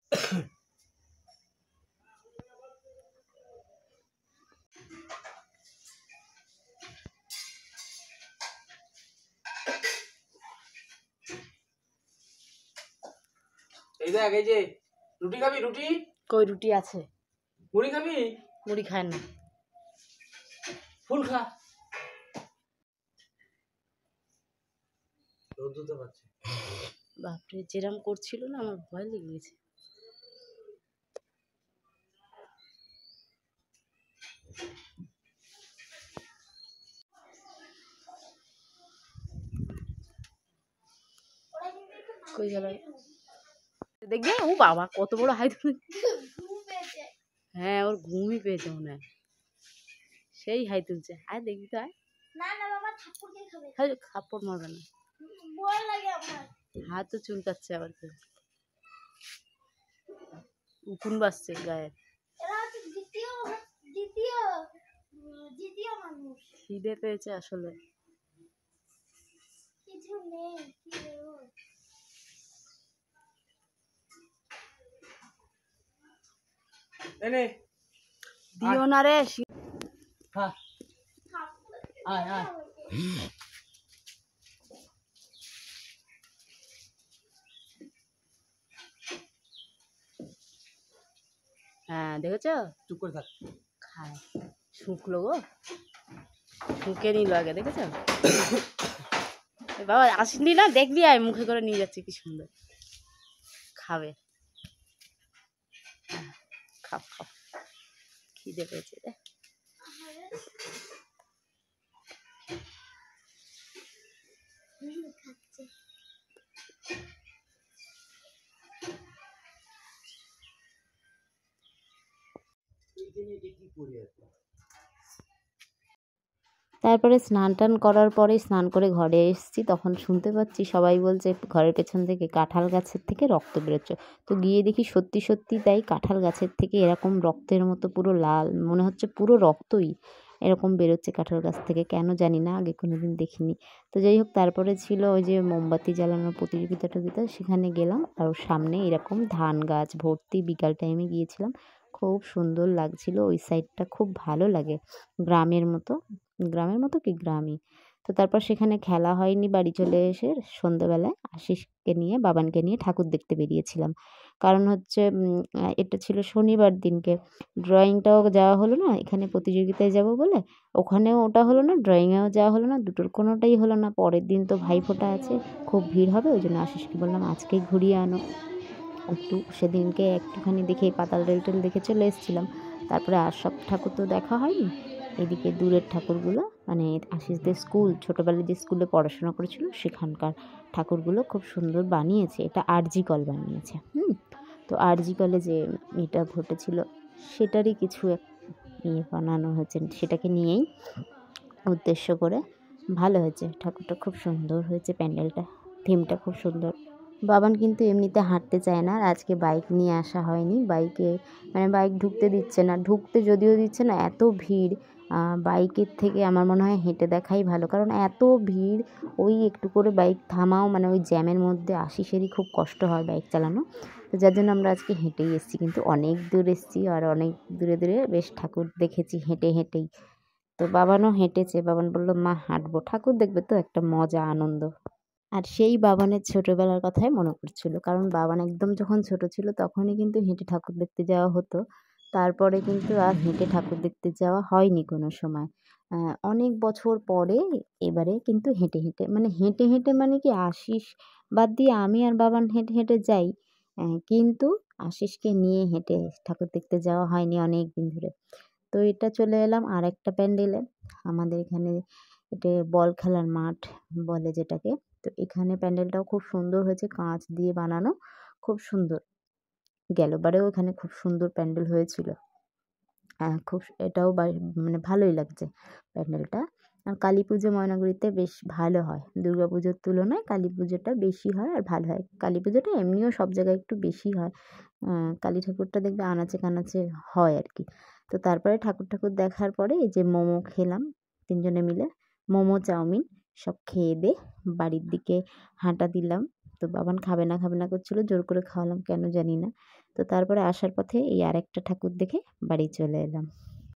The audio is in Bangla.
এই দেখ, এই যে রুটি খাবি? রুটি কই রুটি আছে? মুড়ি খাবি? মুড়ি খায় না, ফুল খা। রোদ পাচ্ছে। বাপরে যেরাম করছিল না, আমার ভয় লেগে গেছে। কই গেল? দেখবে, ও বাবা কত বড় হাই তুলে। হ্যাঁ, ওর ঘুমই পেয়েছে মনে হয়, সেই হাই তুলছে। আয় দেখবি তো, আয়। থাপ্পড় মারবে না, হাত তো চুলকাচ্ছে আবার। কেউ উকুন বাজছে গায়ে। খিদে পেয়েছে আসলে। দিও না রে। হ্যাঁ দেখেছো, চুপ করে থাক। খায় শুকলো গো, শুকে নিল আগে, দেখেছো? বাবা আসিনি না, দেখবি আয়, মুখে করে নিয়ে যাচ্ছে, কি সুন্দর খাবে। খাও খাও, খিদে পেয়েছে রে। তারপরে স্নান টান করার পরে, স্নান করে ঘরে এসেছি, তখন শুনতে পাচ্ছি সবাই বলছে ঘরের পেছন থেকে কাঁঠাল গাছের থেকে রক্ত বেরোচ্ছে। তো গিয়ে দেখি সত্যি সত্যি তাই, কাঁঠাল গাছের থেকে এরকম রক্তের মতো পুরো লাল, মনে হচ্ছে পুরো রক্তই এরকম বেরোচ্ছে কাঁঠাল গাছ থেকে। কেন জানি না, আগে কোনোদিন দেখিনি। তো যাই হোক, তারপরে ছিল ওই যে মোমবাতি জ্বালানোর প্রতিযোগিতা, সেখানে গেলাম। আর সামনে এরকম ধান গাছ ভর্তি, বিকাল টাইমে গিয়েছিলাম, খুব সুন্দর লাগছিল। ওই সাইডটা খুব ভালো লাগে, গ্রামের মতো। গ্রামের মতো কি, গ্রামই। তো তারপর সেখানে খেলা হয়নি, বাড়ি চলে এসে সন্ধ্যেবেলায় আশিসকে নিয়ে, বাবানকে নিয়ে ঠাকুর দেখতে বেরিয়েছিলাম। কারণ হচ্ছে এটা ছিল শনিবার দিনকে, ড্রয়িংটাও যাওয়া হলো না, এখানে প্রতিযোগিতায় যাব বলে ওখানেও ওটা হলো না, ড্রয়িংয়েও যাওয়া হলো না, দুটোর কোনোটাই হলো না। পরের দিন তো ভাইফোঁটা আছে, খুব ভিড় হবে, ওই জন্য আশিসকে বললাম আজকেই ঘুরিয়ে আনো একটু। সেদিনকে একটুখানি দেখে পাতাল রেল টেল দেখে চলে এসেছিলাম। তারপরে আর সব ঠাকুর তো দেখা হয়নি। এদিকে দূরের ঠাকুরগুলো, মানে আশিসদের স্কুল, ছোটোবেলায় যে স্কুলে পড়াশোনা করেছিল সেখানকার ঠাকুরগুলো খুব সুন্দর বানিয়েছে। এটা আরজি কল বানিয়েছে। তো আরজি কলে যে এটা ঘটেছিল সেটারই কিছু নিয়ে বানানো হয়েছে, সেটাকে নিয়েই উদ্দেশ্য করে। ভালো হয়েছে, ঠাকুরটা খুব সুন্দর হয়েছে, প্যান্ডেলটা, থিমটা খুব সুন্দর। বাবান কিন্তু এমনিতে হাঁটতে চায় না, আর আজকে বাইক নিয়ে আসা হয়নি। বাইকে মানে বাইক ঢুকতে দিচ্ছে না, ঢুকতে যদিও দিচ্ছে না, এত ভিড়। বাইকের থেকে আমার মনে হয় হেঁটে দেখাই ভালো, কারণ এত ভিড়, ওই একটু করে বাইক থামাও মানে ওই জ্যামের মধ্যে আশিসেরই খুব কষ্ট হয় বাইক চালানো। তো যার জন্য আমরা আজকে হেঁটেই এসেছি, কিন্তু অনেক দূর এসেছি, আর অনেক দূরে দূরে বেশ ঠাকুর দেখেছি হেঁটে হেঁটেই। তো বাবানও হেঁটেছে, বাবান বললো মা হাঁটবো, ঠাকুর দেখবে তো একটা মজা আনন্দ। আর সেই বাবানের ছোটোবেলার কথাই মনে পড়ছিল, কারণ বাবান একদম যখন ছোট ছিল তখনই কিন্তু হেঁটে ঠাকুর দেখতে যাওয়া হতো। তারপরে কিন্তু আর হেঁটে ঠাকুর দেখতে যাওয়া হয়নি কোনো সময়। অনেক বছর পরে এবারে কিন্তু হেঁটে হেঁটে, মানে হেঁটে হেঁটে মানে কি, আশিস বাদ দিয়ে আমি আর বাবান হেঁটে হেঁটে যাই, কিন্তু আশিসকে নিয়ে হেঁটে ঠাকুর দেখতে যাওয়া হয়নি অনেক দিন ধরে। তো এটা চলে এলাম আর একটা প্যান্ডেলে, আমাদের এখানে এটা বল খেলার মাঠ বলে যেটাকে। তো এখানে প্যান্ডেলটাও খুব সুন্দর হয়েছে, কাঁচ দিয়ে বানানো, খুব সুন্দর। গেলবারেও এখানে খুব সুন্দর প্যান্ডেল হয়েছিল, খুব এটাও মানে ভালোই লাগছে প্যান্ডেলটা। আর কালী পুজো ময়নাগুড়িতে বেশ ভালো হয়, দুর্গা পুজোর তুলনায় কালী পুজোটা বেশি হয় আর ভালো হয়। কালী পুজোটা এমনিও সব জায়গায় একটু বেশি হয়, কালী ঠাকুরটা দেখবে আনাচে কানাচে হয় আর কি। তো তারপরে ঠাকুর দেখার পরে এই যে মোমো খেলাম তিনজনে মিলে, মোমো চাউমিন সব খেয়ে দিয়ে বাড়ির দিকে হাঁটা দিলাম। তো বাবান খাবে না করছিল, জোর করে খাওয়ালাম কেন জানি না। তো তারপরে আসার পথে এই আরেকটা ঠাকুর দেখে বাড়ি চলে এলাম।